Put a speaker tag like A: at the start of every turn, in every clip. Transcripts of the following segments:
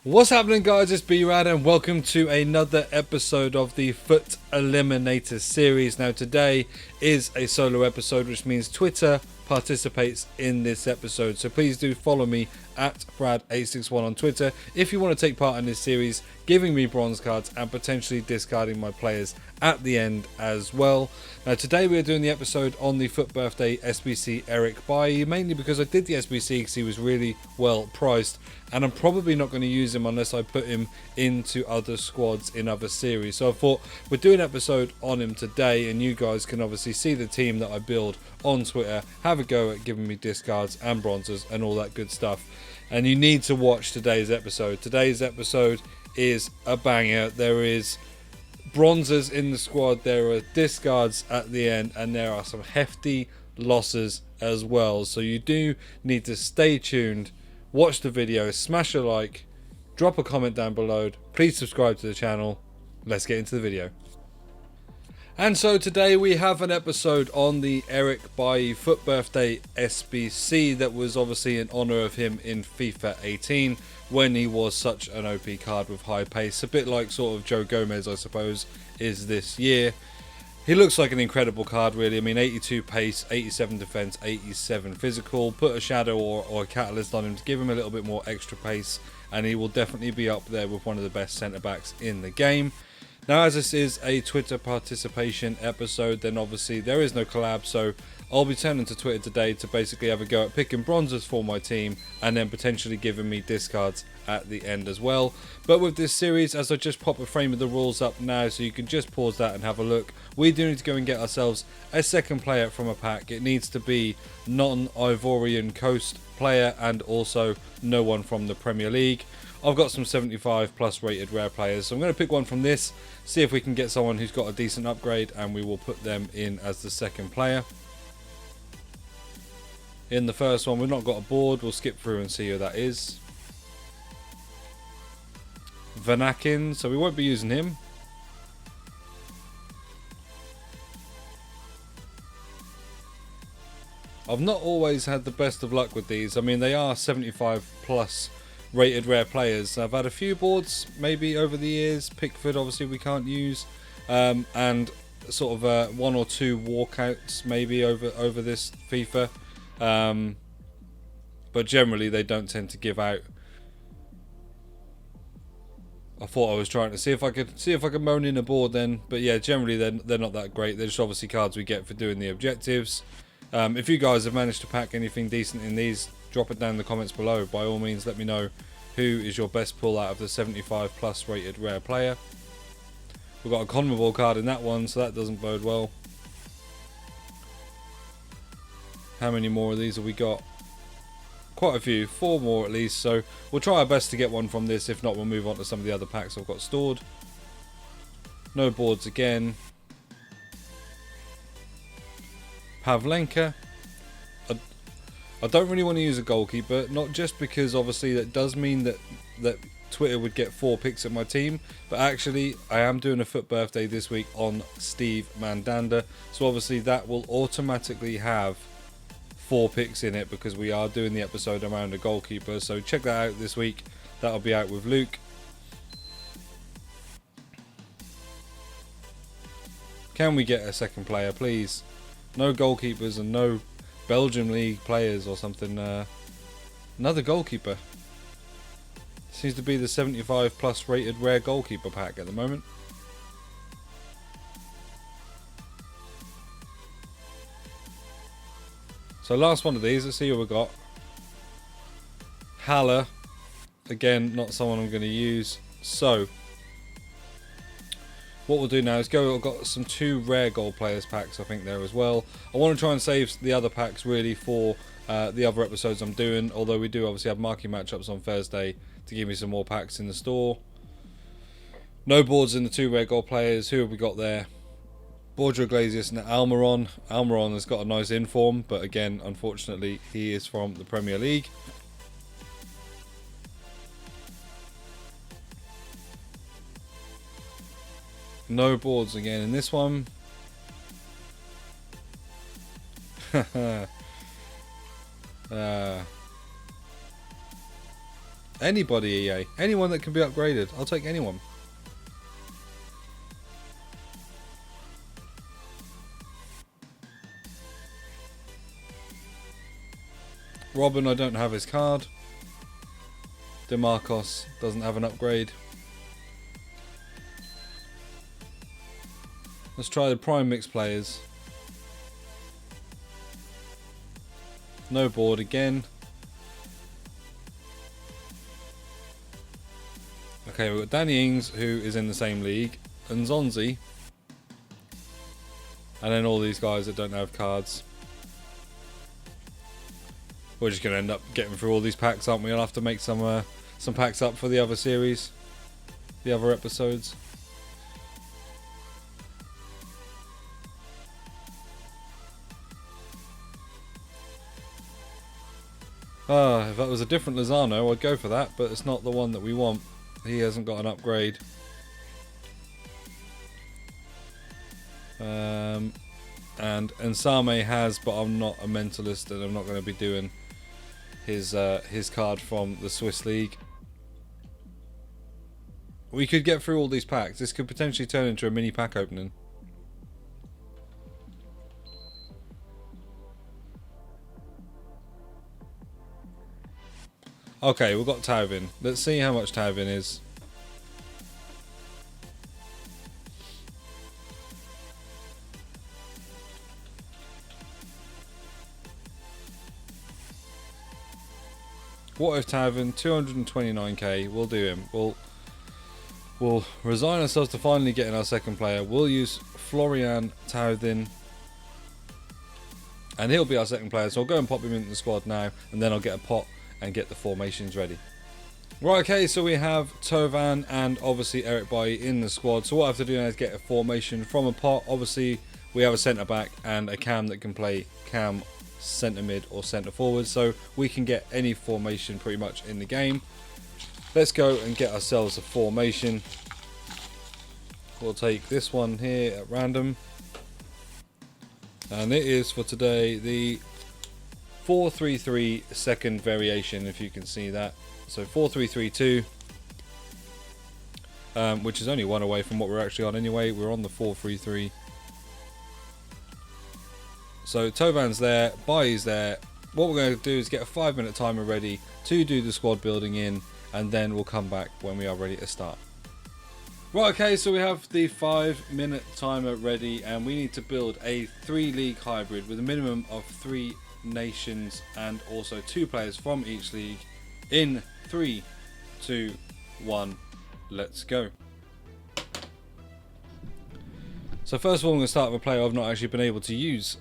A: What's happening, guys? It's B-RAD and welcome to another episode of the FUT Eliminator series. Now today is a solo episode, which means Twitter participates in this episode, so please do follow me at Brad861 on Twitter if you want to take part in this series, giving me bronze cards and potentially discarding my players at the end as well. Now today we are doing the episode on the FUT birthday SBC Eric Bailly, mainly because I did the SBC because he was really well priced, and I'm probably not going to use him unless I put him into other squads in other series. So I thought we'd do an episode on him today, and you guys can obviously see the team that I build on Twitter, have a go at giving me discards and bronzes and all that good stuff. And you need to watch today's episode. Today's episode is a banger. There is bronzes in the squad, there are discards at the end, and there are some hefty losses as well. So you do need to stay tuned, watch the video, smash a like, drop a comment down below, please subscribe to the channel. Let's get into the video. And so today we have an episode on the Eric Bailly FUT birthday SBC that was obviously in honour of him in FIFA 18 when he was such an OP card with high pace, a bit like sort of Joe Gomez I suppose is this year. He looks like an incredible card really. I mean, 82 pace, 87 defence, 87 physical. Put a shadow or a catalyst on him to give him a little bit more extra pace, and he will definitely be up there with one of the best centre backs in the game. Now, as this is a Twitter participation episode, then obviously there is no collab, so I'll be turning to Twitter today to basically have a go at picking bronzes for my team and then potentially giving me discards at the end as well. But with this series, as I just pop a frame of the rules up now so you can just pause that and have a look, we do need to go and get ourselves a second player from a pack. It needs to be non-Ivorian Coast player and also no one from the Premier League. I've got some 75 plus rated rare players, so I'm going to pick one from this, see if we can get someone who's got a decent upgrade, and we will put them in as the second player. In the first one, we've not got a board, we'll skip through and see who that is. Vanakin, so we won't be using him. I've not always had the best of luck with these. I mean, they are 75 plus rated rare players. I've had a few boards maybe over the years. Pickford obviously we can't use, and sort of one or two walkouts maybe over this FIFA, but generally they don't tend to give out. I thought I was trying to see if I could moan in a board then, but yeah, generally they're not that great. They're just obviously cards we get for doing the objectives. If you guys have managed to pack anything decent in these, drop it down in the comments below. By all means, let me know who is your best pull out of the 75 plus rated rare player. We've got a CONMEBOL card in that one, so that doesn't bode well. How many more of these have we got? Quite a few, 4 more at least, so we'll try our best to get one from this. If not, we'll move on to some of the other packs I've got stored. No boards again. Pavlenka. I don't really want to use a goalkeeper, not just because obviously that does mean that Twitter would get 4 picks at my team, but actually I am doing a FUT birthday this week on Steve Mandanda, so obviously that will automatically have 4 picks in it because we are doing the episode around a goalkeeper. So check that out this week. That'll be out with Luke. Can we get a second player, please? No goalkeepers and no Belgium League players or something. Another goalkeeper. Seems to be the 75 plus rated rare goalkeeper pack at the moment. So last one of these, let's see who we got. Haller. Again, not someone I'm going to use. So what we'll do now is go. I've got some 2 rare gold players packs I think there as well. I want to try and save the other packs really for the other episodes I'm doing, although we do obviously have marquee matchups on Thursday to give me some more packs in the store. No boards in the 2 rare gold players. Who have we got there? Borja Iglesias and Almiron. Almiron has got a nice inform, but again, unfortunately, he is from the Premier League. No boards again in this one. Anybody, EA. Anyone that can be upgraded. I'll take anyone. Robin, I don't have his card. DeMarcos doesn't have an upgrade. Let's try the Prime Mix players. No board again. Okay, we've got Danny Ings, who is in the same league, and Zonzi. And then all these guys that don't have cards. We're just going to end up getting through all these packs, aren't we? I'll have to make some packs up for the other series. The other episodes. If that was a different Lozano, I'd go for that, but it's not the one that we want. He hasn't got an upgrade. And Nsame has, but I'm not a mentalist, and I'm not going to be doing his card from the Swiss League. We could get through all these packs. This could potentially turn into a mini pack opening. Okay, we've got Tauvin. Let's see how much Tauvin is. What if Tauvin? 229k. We'll do him. We'll resign ourselves to finally getting our second player. We'll use Florian Tauvin. And he'll be our second player. So I'll go and pop him into the squad now. And then I'll get a pot and get the formations ready. Right, okay, so we have Tovan and obviously Eric Bailly in the squad. So what I have to do now is get a formation from a pot. Obviously, we have a centre back and a cam that can play cam, centre mid or centre forward. So we can get any formation pretty much in the game. Let's go and get ourselves a formation. We'll take this one here at random. And it is for today the 4-3-3 second variation, if you can see that. So 4-3-3-2, which is only one away from what we're actually on anyway. We're on the 4-3-3. So Tovan's there, Bailly's there. What we're going to do is get a 5-minute timer ready to do the squad building in, and then we'll come back when we are ready to start. Right, okay, so we have the 5-minute timer ready, and we need to build a 3-league hybrid with a minimum of 3 nations and also 2 players from each league. In 3, 2, 1, let's go. So first of all, I'm going to start with a player I've not actually been able to use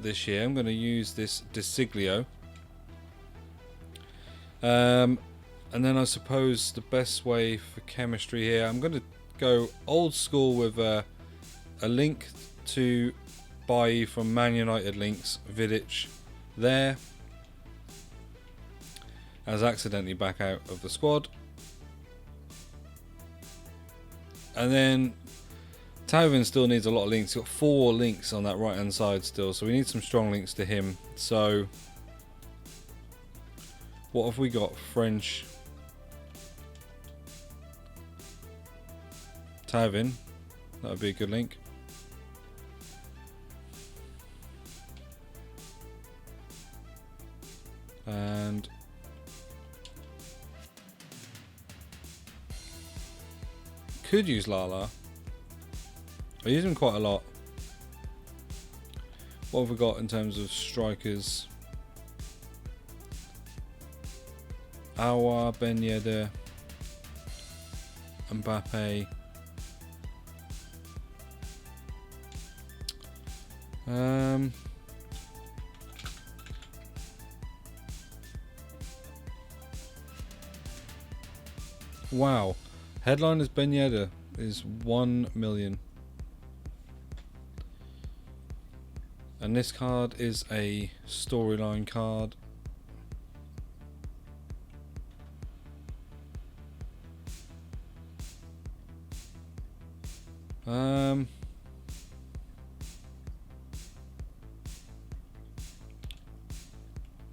A: this year. I'm going to use this Desiglio. And then I suppose the best way for chemistry here, I'm going to go old school with a link to Bailly from Man United links, Vidic there, as accidentally back out of the squad. And then Tauvin still needs a lot of links. He's got 4 links on that right hand side still, so we need some strong links to him. So what have we got? French. Tauvin, that would be a good link. And could use Lala. I use him quite a lot. What have we got in terms of strikers? Awa, Ben Yedder, Mbappe. Wow, headline is Ben Yedder is 1 million, and this card is a storyline card. I'm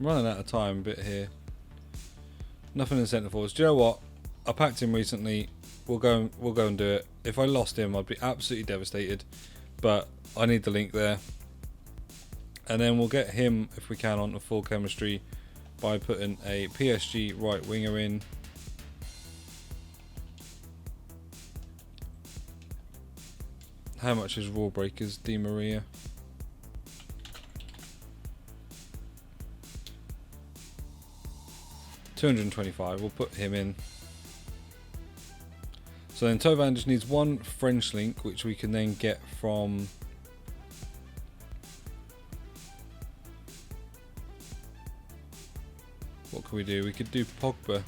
A: running out of time a bit here. Nothing in centre forwards. Do you know what? I packed him recently. We'll go and do it. If I lost him, I'd be absolutely devastated. But I need the link there. And then we'll get him, if we can, onto full chemistry by putting a PSG right winger in. How much is Rule Breakers, Di Maria? $225. We'll put him in. So then Tovan just needs one French link, which we can then get from what can we do? We could do Pogba.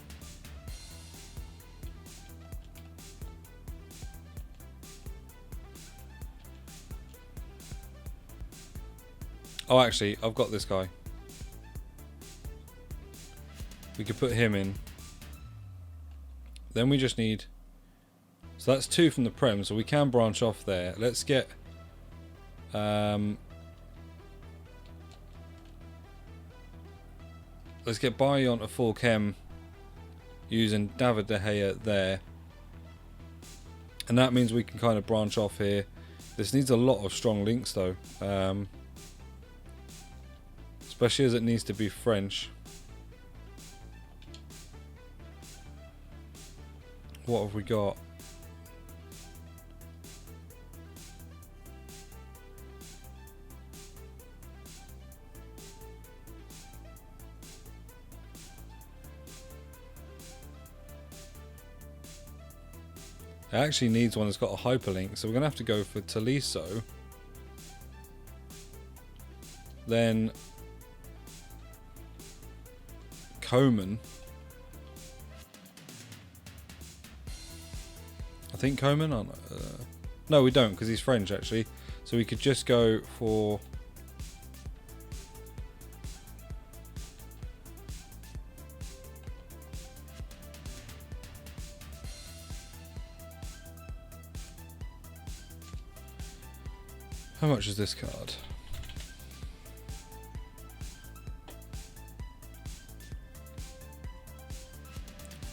A: Oh, actually, I've got this guy. We could put him in. Then we just need... So that's 2 from the Prem, so we can branch off there. Let's get... let's get Bailly onto full chem using David De Gea there. And that means we can kind of branch off here. This needs a lot of strong links though. Especially as it needs to be French. What have we got? It actually needs one that's got a hyperlink, so we're going to have to go for Tolisso. Then Coman. I think Coman on. No, we don't, because he's French actually. So we could just go for. How much is this card?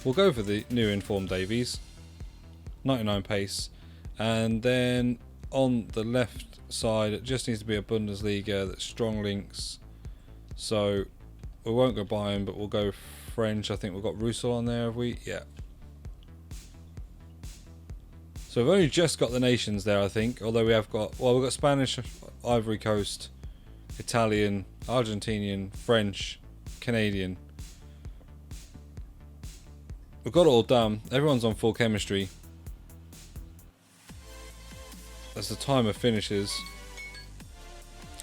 A: We'll go for the new Informed Davies. 99 pace. And then on the left side, it just needs to be a Bundesliga that's strong links. So we won't go Bayern, but we'll go French. I think we've got Russell on there, have we? Yeah. So we've only just got the nations there, I think. Although we have got, well, we've got Spanish, Ivory Coast, Italian, Argentinian, French, Canadian. We've got it all done. Everyone's on full chemistry. As the timer finishes.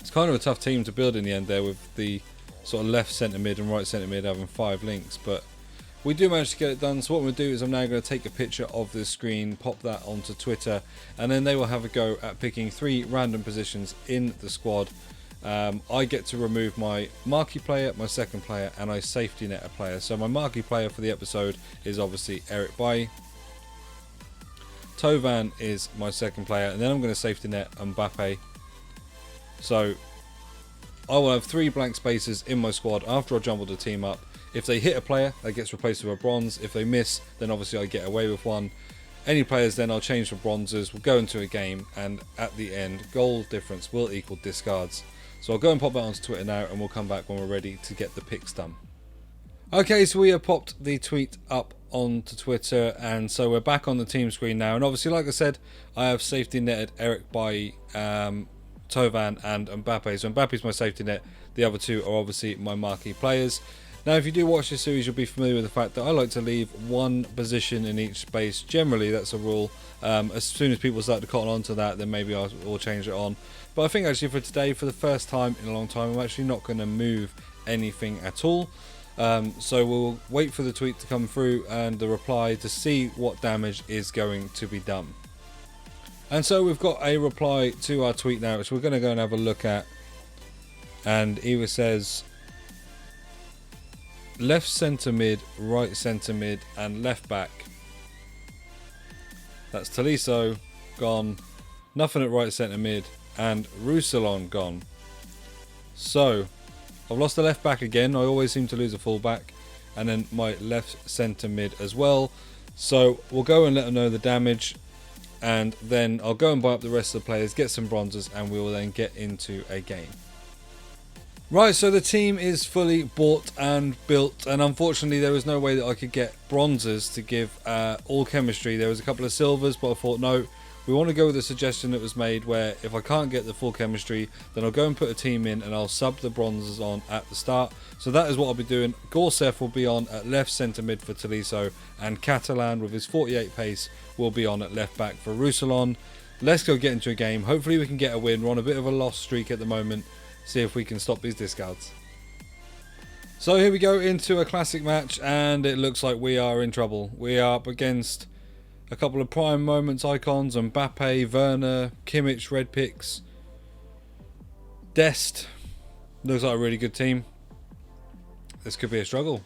A: It's kind of a tough team to build in the end there, with the sort of left centre mid and right centre mid having 5 links. But we do manage to get it done. So what I'm going to do is I'm now going to take a picture of this screen, pop that onto Twitter, and then they will have a go at picking 3 random positions in the squad. I get to remove my marquee player, my second player, and I safety net a player. So my marquee player for the episode is obviously Eric Bailly. Tovan is my second player, and then I'm going to safety net Mbappe. So I will have 3 blank spaces in my squad after I jumble the team up. If they hit a player, that gets replaced with a bronze. If they miss, then obviously I get away with one. Any players then I'll change for bronzes. We'll go into a game, and at the end, goal difference will equal discards. So I'll go and pop that onto Twitter now, and we'll come back when we're ready to get the picks done. Okay, so we have popped the tweet up onto Twitter, and so we're back on the team screen now. And obviously, like I said, I have safety netted Eric Bailly, Tovan and Mbappe. So Mbappe's my safety net. The other 2 are obviously my marquee players. Now, if you do watch this series, you'll be familiar with the fact that I like to leave 1 position in each space. Generally, that's a rule. As soon as people start to cotton on to that, then maybe I'll change it on. But I think actually for today, for the first time in a long time, I'm actually not going to move anything at all. So we'll wait for the tweet to come through and the reply to see what damage is going to be done. And so we've got a reply to our tweet now, which we're going to go and have a look at. And Eva says, left centre mid, right centre mid, and left back. That's Tolisso gone, nothing at right centre mid, and Roussillon gone. So I've lost the left back again. I always seem to lose a full back. and then my left centre mid as well. So we'll go and let them know the damage, and then I'll go and buy up the rest of the players, get some bronzes, and we will then get into a game. Right, so the team is fully bought and built, and unfortunately there was no way that I could get bronzes to give all chemistry. There was a couple of silvers, but I thought no, we want to go with a suggestion that was made where if I can't get the full chemistry, then I'll go and put a team in and I'll sub the bronzes on at the start. So that is what I'll be doing. Gorsef will be on at left centre mid for Tolisso, and Catalan with his 48 pace will be on at left back for Roussillon. Let's go get into a game. Hopefully we can get a win. We're on a bit of a lost streak at the moment. See if we can stop these discards. So here we go into a classic match, and it looks like we are in trouble. We are up against a couple of prime moments icons: Mbappe, Werner, Kimmich, red picks, Dest. Looks like a really good team. This could be a struggle.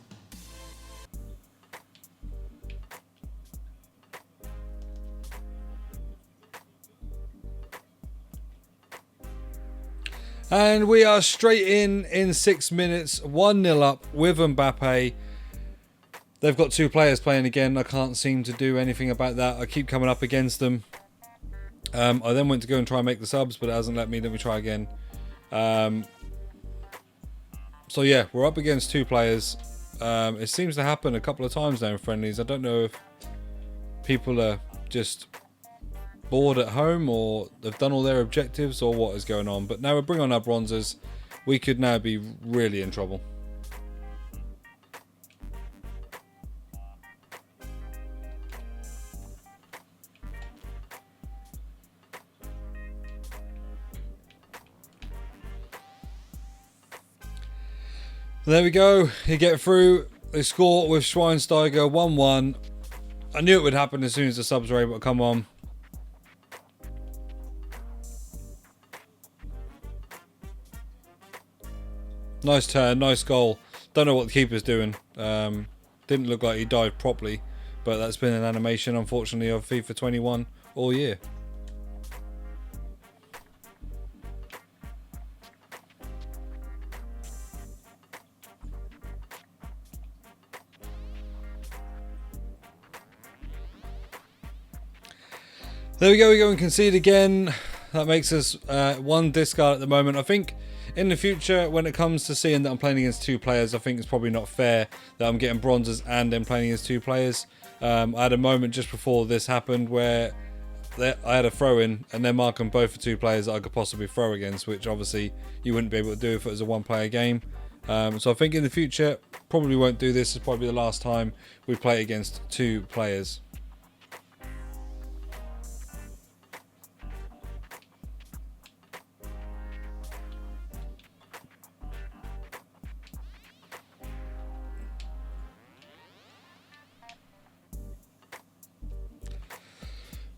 A: And we are straight in 6 minutes, 1-0 up with Mbappe. They've got two players playing again. I can't seem to do anything about that. I keep coming up against them. I then went to go and try and make the subs, but it hasn't let me. Let me try again. So yeah, we're up against two players. It seems to happen a couple of times now in friendlies. I don't know if people are just bored at home or they've done all their objectives or what is going on. But now we bring on our bronzes. We could now be really in trouble. There we go. You get through. They score with Schweinsteiger 1-1. I knew it would happen as soon as the subs were able to come on. Nice turn, nice goal. Don't know what the keeper's doing. Didn't look like he dived properly, but that's been an animation, unfortunately, of FIFA 21 all year. There we go and concede again. That makes us one discard at the moment. I think in the future, when it comes to seeing that I'm playing against two players, I think it's probably not fair that I'm getting bronzes and then playing against two players. I had a moment just before this happened where I had a throw in and they're marking both for two players that I could possibly throw against, which obviously you wouldn't be able to do if it was a one-player game. So I think in the future, probably won't do this. It's probably the last time we play against two players.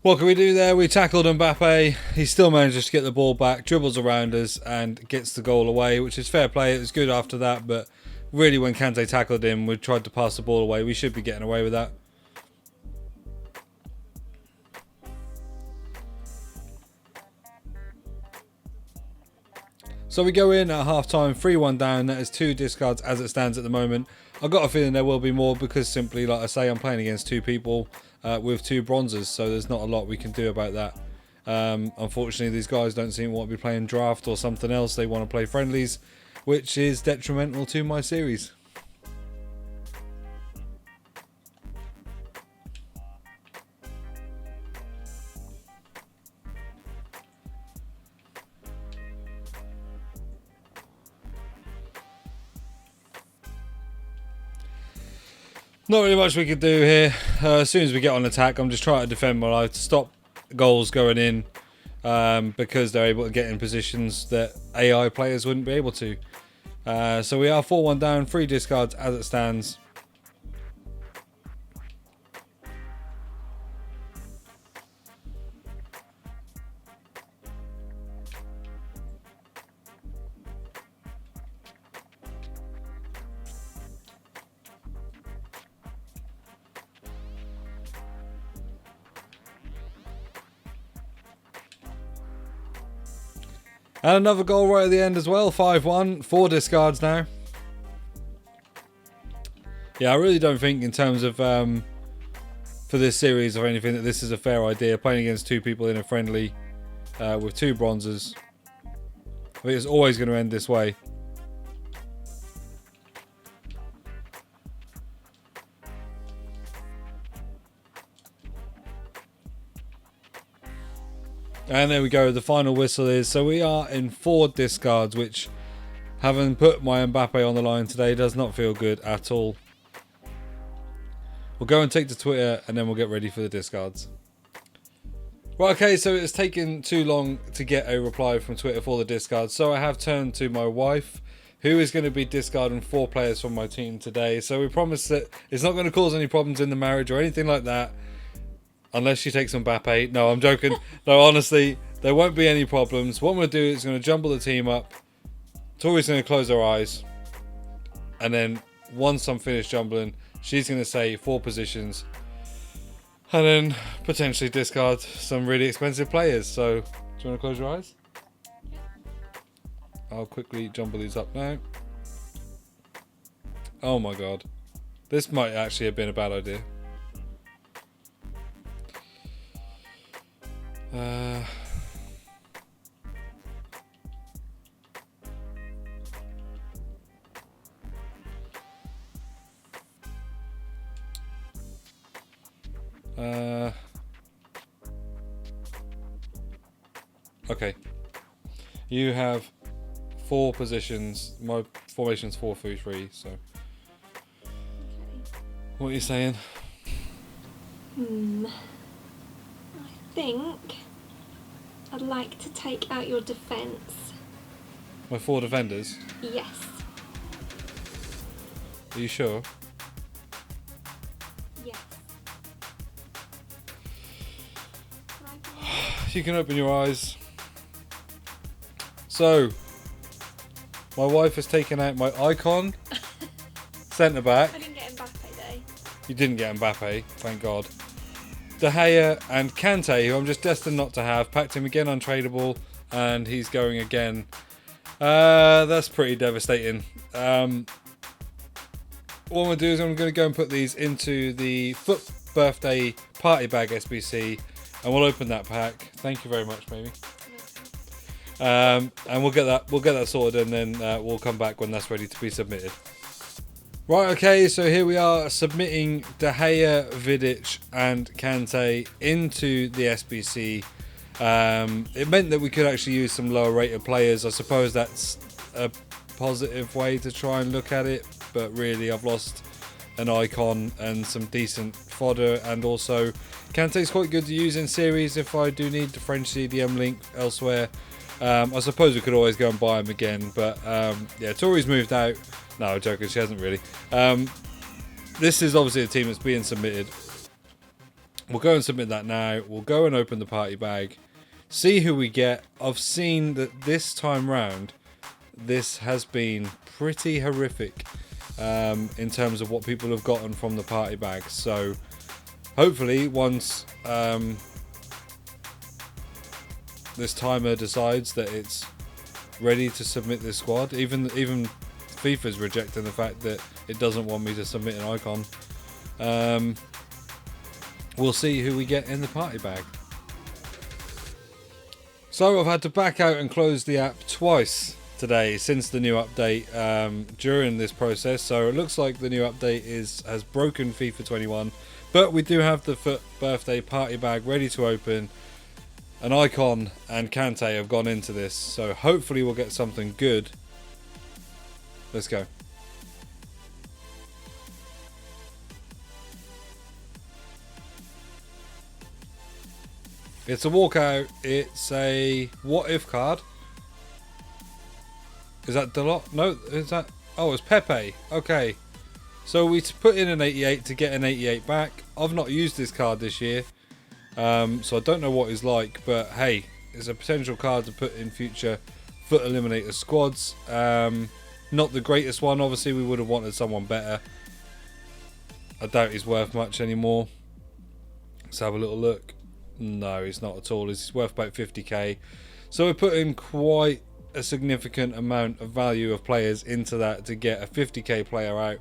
A: What can we do there? We tackled Mbappe. He still manages to get the ball back, dribbles around us and gets the goal away, which is fair play. It was good after that, but really when Kante tackled him, we tried to pass the ball away. We should be getting away with that. So we go in at half-time, 3-1 down. That is two discards as it stands at the moment. I've got a feeling there will be more because simply, like I say, I'm playing against two people with two bronzes, so there's not a lot we can do about that. Unfortunately, these guys don't seem to want to be playing draft or something else. They want to play friendlies, which is detrimental to my series. Not really much we could do here. As soon as we get on attack, I'm just trying to defend my life to stop goals going in because they're able to get in positions that AI players wouldn't be able to. So we are 4-1 down, 3 discards as it stands. And another goal right at the end as well, 5-1, 4 discards now. Yeah, I really don't think in terms of for this series or anything that this is a fair idea. Playing against two people in a friendly with two bronzes. I think it's always going to end this way. And there we go, the final whistle is, so we are in 4 discards, which, having put my Mbappe on the line today, does not feel good at all. We'll go and take to Twitter and then we'll get ready for the discards. Right, okay, so it's taken too long to get a reply from Twitter for the discards, so I have turned to my wife, who is going to be discarding 4 players from my team today. So we promise that it's not going to cause any problems in the marriage or anything like that. Unless she takes Mbappe. No, I'm joking. No, honestly, there won't be any problems. What I'm going to do is going to jumble the team up. Tori's going to close her eyes. And then once I'm finished jumbling, she's going to say 4 positions. And then potentially discard some really expensive players. So, do you want to close your eyes? I'll quickly jumble these up now. Oh my god. This might actually have been a bad idea. Okay. You have 4 positions. My formation's 4-3-3, so. What are you saying?
B: I think I'd like to take out your defence.
A: My 4 defenders?
B: Yes.
A: Are you sure?
B: Yes.
A: You can open your eyes. So, my wife has taken out my icon, centre back.
B: I didn't get Mbappe though.
A: You didn't get Mbappe, thank God. De Gea and Kante, who I'm just destined not to have, packed him again untradeable, and he's going again. That's pretty devastating. What I'm going to do is I'm going to go and put these into the FUT Birthday Party Bag SBC, and we'll open that pack. Thank you very much, baby. And we'll get that sorted, and then we'll come back when that's ready to be submitted. Right, okay, so here we are submitting De Gea, Vidic and Kante into the SBC. It meant that we could actually use some lower rated players. I suppose that's a positive way to try and look at it, but really I've lost an icon and some decent fodder, and also Kante's quite good to use in series if I do need the French CDM link elsewhere. I suppose we could always go and buy him again, but yeah, Tori's moved out. No, I'm joking, she hasn't really. This is obviously a team that's being submitted. We'll go and submit that now. We'll go and open the party bag, see who we get. I've seen that this time round, this has been pretty horrific in terms of what people have gotten from the party bag. So hopefully once this timer decides that it's ready to submit this squad, even FIFA's rejecting the fact that it doesn't want me to submit an icon. We'll see who we get in the party bag. So I've had to back out and close the app twice today since the new update during this process. So it looks like the new update has broken FIFA 21, but we do have the FUT Birthday Party Bag ready to open. An icon and Kante have gone into this, so hopefully we'll get something good. Let's go. It's a walkout. It's a what if card. Is that Delot? No, is that? Oh, it's Pepe. Okay. So we put in an 88 to get an 88 back. I've not used this card this year, so I don't know what he's like. But hey, it's a potential card to put in future FUT Eliminator squads. Not the greatest one. Obviously, we would have wanted someone better. I doubt he's worth much anymore. Let's have a little look. No, he's not at all. He's worth about 50k. So we're putting quite a significant amount of value of players into that to get a 50k player out.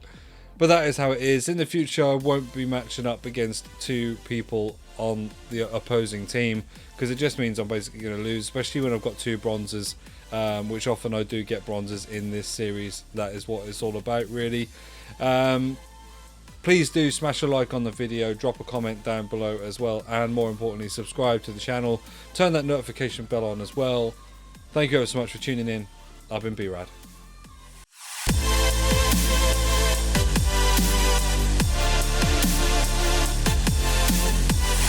A: But that is how it is. In the future, I won't be matching up against 2 people on the opposing team, because it just means I'm basically going to lose, especially when I've got 2 bronzes, which often I do get bronzes in this series. That is what it's all about, really. Please do smash a like on the video, drop a comment down below as well, and more importantly, subscribe to the channel. Turn that notification bell on as well. Thank you ever so much for tuning in. I've been B-RAD.